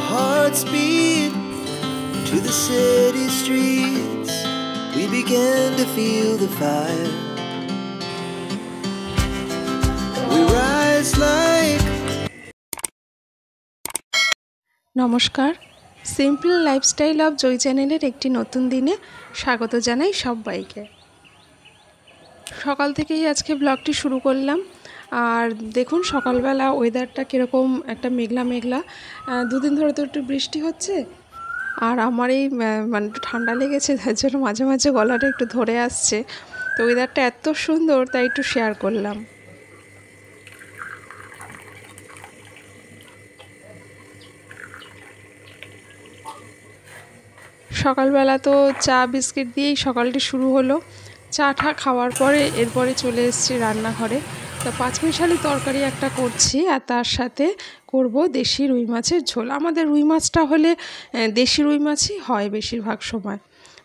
Our hearts beat to the city streets. We began to feel the fire. We rise like নমস্কার, simple lifestyle of joy চ্যানেলের একটি নতুন দিনে স্বাগত জানাই সবাইকে। সকাল থেকেই আজকে ব্লগটি শুরু করলাম। আর দেখুন সকালবেলা ওয়েদারটা কীরকম একটা মেঘলা মেঘলা, দুদিন ধরে তো একটু বৃষ্টি হচ্ছে। আর আমার এই মানে একটু ঠান্ডা লেগেছে, তার জন্য মাঝে মাঝে গলাটা একটু ধরে আসছে। তো ওয়েদারটা এত সুন্দর, তাই একটু শেয়ার করলাম। সকালবেলা তো চা বিস্কিট দিয়েই সকালটি শুরু হলো। চাটা খাওয়ার পরে এরপরে চলে এসেছি রান্নাঘরে। তো পাঁচমিশালি তরকারি একটা করছি, আর তার সাথে করব দেশি রুই মাছের ঝোল। আমাদের রুই মাছটা হলে দেশি রুই মাছই হয় বেশিরভাগ সময়।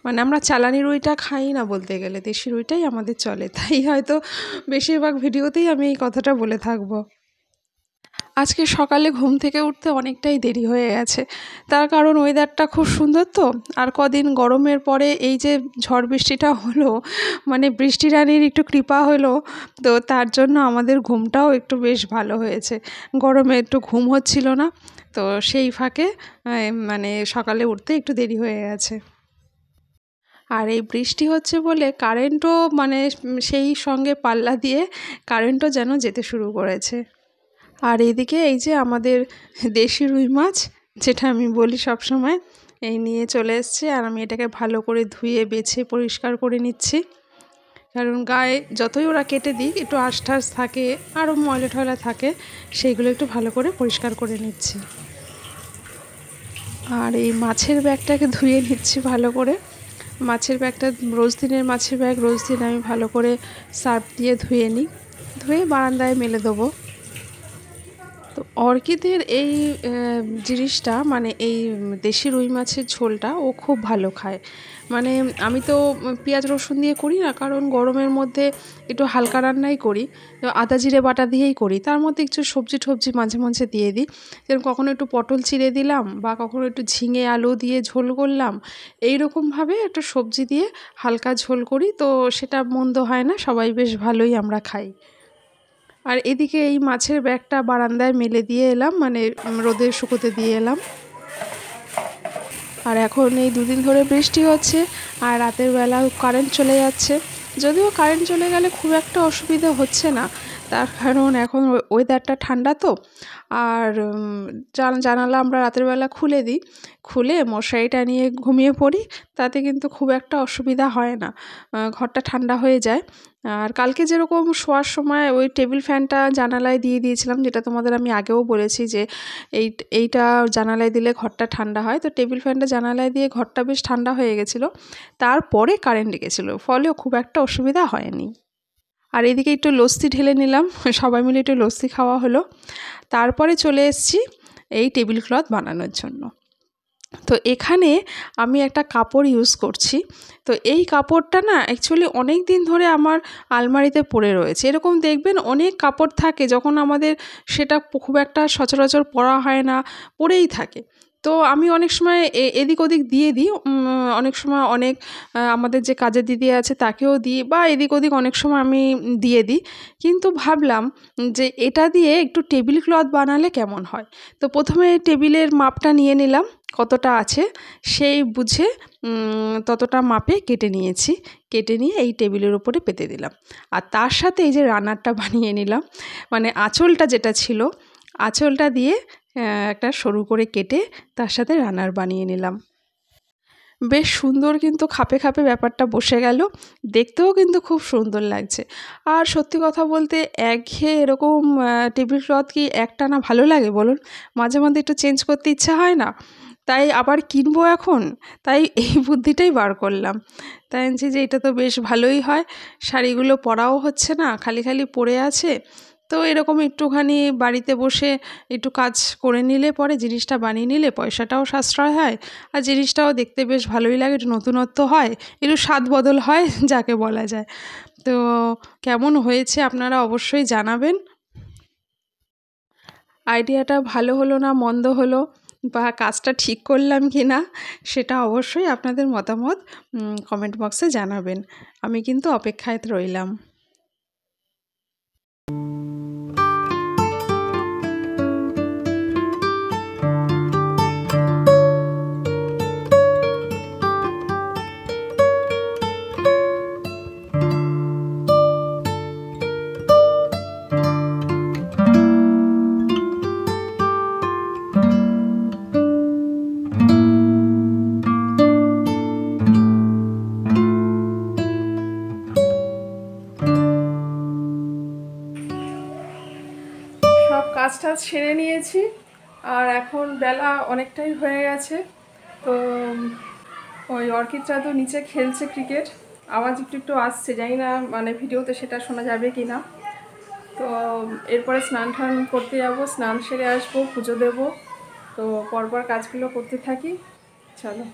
মানে আমরা চালানি রুইটা খাই না বলতে গেলে, দেশি রুইটাই আমাদের চলে। তাই হয়তো বেশিরভাগ ভিডিওতেই আমি এই কথাটা বলে থাকবো। আজকে সকালে ঘুম থেকে উঠতে অনেকটাই দেরি হয়ে গেছে, তার কারণ ওয়েদারটা খুব সুন্দর তো। আর কদিন গরমের পরে এই যে ঝড় বৃষ্টিটা হলো, মানে বৃষ্টি রানীর একটু কৃপা হলো, তো তার জন্য আমাদের ঘুমটাও একটু বেশ ভালো হয়েছে। গরমে একটু ঘুম হচ্ছিল না, তো সেই ফাঁকে মানে সকালে উঠতে একটু দেরি হয়ে গেছে। আর এই বৃষ্টি হচ্ছে বলে কারেন্টও মানে সেই সঙ্গে পাল্লা দিয়ে কারেন্টও যেন যেতে শুরু করেছে। আর এইদিকে এই যে আমাদের দেশি রুই মাছ, যেটা আমি বলি সব সময়, এই নিয়ে চলে এসছে। আর আমি এটাকে ভালো করে ধুয়ে বেছে পরিষ্কার করে নিচ্ছি, কারণ গায়ে যতই ওরা কেটে দিক একটু আঁশ থাকে, আরও ময়লা টয়লা থাকে, সেইগুলো একটু ভালো করে পরিষ্কার করে নিচ্ছি। আর এই মাছের ব্যাগটাকে ধুয়ে নিচ্ছি ভালো করে। মাছের ব্যাগটা রোজ দিনের মাছের ব্যাগ, রোজ দিন আমি ভালো করে সার্ফ দিয়ে ধুয়ে নিই, ধুয়ে বারান্দায় মেলে দেবো। তো অর্কিদের এই জিনিসটা মানে এই দেশি রুই মাছের ঝোলটা ও খুব ভালো খায়। মানে আমি তো পেঁয়াজ রসুন দিয়ে করি না, কারণ গরমের মধ্যে একটু হালকা রান্নাই করি, আদা জিরে বাটা দিয়েই করি। তার মধ্যে একটু সবজি টবজি মাঝে মাঝে দিয়ে দিই, যেরকম কখনো একটু পটল চিড়ে দিলাম, বা কখনো একটু ঝিঙে আলু দিয়ে ঝোল করলাম। এইরকমভাবে একটু সবজি দিয়ে হালকা ঝোল করি, তো সেটা মন্দ হয় না, সবাই বেশ ভালোই আমরা খাই। আর এদিকে এই মাছের ব্যাগটা বারান্দায় মেলে দিয়ে এলাম, মানে রোদে শুকোতে দিয়ে এলাম। আর এখন এই দুদিন ধরে বৃষ্টি হচ্ছে, আর রাতের বেলা কারেন্ট চলে যাচ্ছে। যদিও কারেন্ট চলে গেলে খুব একটা অসুবিধা হচ্ছে না, তার কারণ এখন ওয়েদারটা ঠান্ডা তো। আর জানালা আমরা রাতের বেলা খুলে দিই, খুলে মশারিটা নিয়ে ঘুমিয়ে পড়ি, তাতে কিন্তু খুব একটা অসুবিধা হয় না, ঘরটা ঠান্ডা হয়ে যায়। আর কালকে যেরকম শোয়ার সময় ওই টেবিল ফ্যানটা জানালায় দিয়ে দিয়েছিলাম, যেটা তোমাদের আমি আগেও বলেছি যে এইটা জানালায় দিলে ঘরটা ঠান্ডা হয়। তো টেবিল ফ্যানটা জানালায় দিয়ে ঘরটা বেশ ঠান্ডা হয়ে গেছিলো, তারপরে কারেন্ট গেছিলো, ফলেও খুব একটা অসুবিধা হয়নি। আর এদিকে একটু লস্যি ঢেলে নিলাম, সবাই মিলে একটু লস্যি খাওয়া হলো। তারপরে চলে এসেছি এই টেবিল ক্লথ বানানোর জন্য। তো এখানে আমি একটা কাপড় ইউজ করছি। তো এই কাপড়টা না অ্যাকচুয়ালি অনেক দিন ধরে আমার আলমারিতে পড়ে রয়েছে। এরকম দেখবেন অনেক কাপড় থাকে, যখন আমাদের সেটা খুব একটা সচরাচর পরা হয় না, পরেই থাকে। তো আমি অনেক সময় এদিক ওদিক দিয়ে দিই, অনেক সময় অনেক আমাদের যে কাজের দিদি আছে তাকেও দিই, বা এদিক ওদিক অনেক সময় আমি দিয়ে দিই। কিন্তু ভাবলাম যে এটা দিয়ে একটু টেবিল ক্লথ বানালে কেমন হয়। তো প্রথমে টেবিলের মাপটা নিয়ে নিলাম, কতটা আছে সেই বুঝে ততটা মাপে কেটে নিয়েছি। কেটে নিয়ে এই টেবিলের উপরে পেতে দিলাম। আর তার সাথে এই যে রানারটা বানিয়ে নিলাম, মানে আঁচলটা যেটা ছিল, আঁচলটা দিয়ে একটা সরু করে কেটে তার সাথে রানার বানিয়ে নিলাম। বেশ সুন্দর কিন্তু খাপে খাপে ব্যাপারটা বসে গেল, দেখতেও কিন্তু খুব সুন্দর লাগছে। আর সত্যি কথা বলতে একঘেয়ে এরকম টেবিল ক্লথ কি একটানা ভালো লাগে বলুন? মাঝে মাঝে একটু চেঞ্জ করতে ইচ্ছা হয় না? তাই আবার কিনবো এখন, তাই এই বুদ্ধিটাই বার করলাম। তাই বলছি যে এটা তো বেশ ভালোই হয়, শাড়িগুলো পরাও হচ্ছে না, খালি খালি পড়ে আছে। তো এরকম একটুখানি বাড়িতে বসে একটু কাজ করে নিলে পরে, জিনিসটা বানিয়ে নিলে পয়সাটাও সাশ্রয় হয়, আর জিনিসটাও দেখতে বেশ ভালোই লাগে, একটু নতুনত্ব হয়, একটু স্বাদ বদল হয় যাকে বলা যায়। তো কেমন হয়েছে আপনারা অবশ্যই জানাবেন। আইডিয়াটা ভালো হলো না মন্দ হলো বা কাজটা ঠিক করলাম কি না সেটা অবশ্যই আপনাদের মতামত কমেন্ট বক্সে জানাবেন। আমি কিন্তু অপেক্ষায় রইলাম। সব কাজটা সেরে নিয়েছি, আর এখন বেলা অনেকটাই হয়ে গেছে। তো ওই অর্কিডটা তো নিচে খেলছে ক্রিকেট, আওয়াজ একটু একটু আসছে, জানি না মানে ভিডিওতে সেটা শোনা যাবে কি না। তো এরপরে স্নান টান করতে যাবো, স্নান সেরে আসবো, পুজো দেবো। তো পরপর কাজগুলো করতে থাকি, চলো।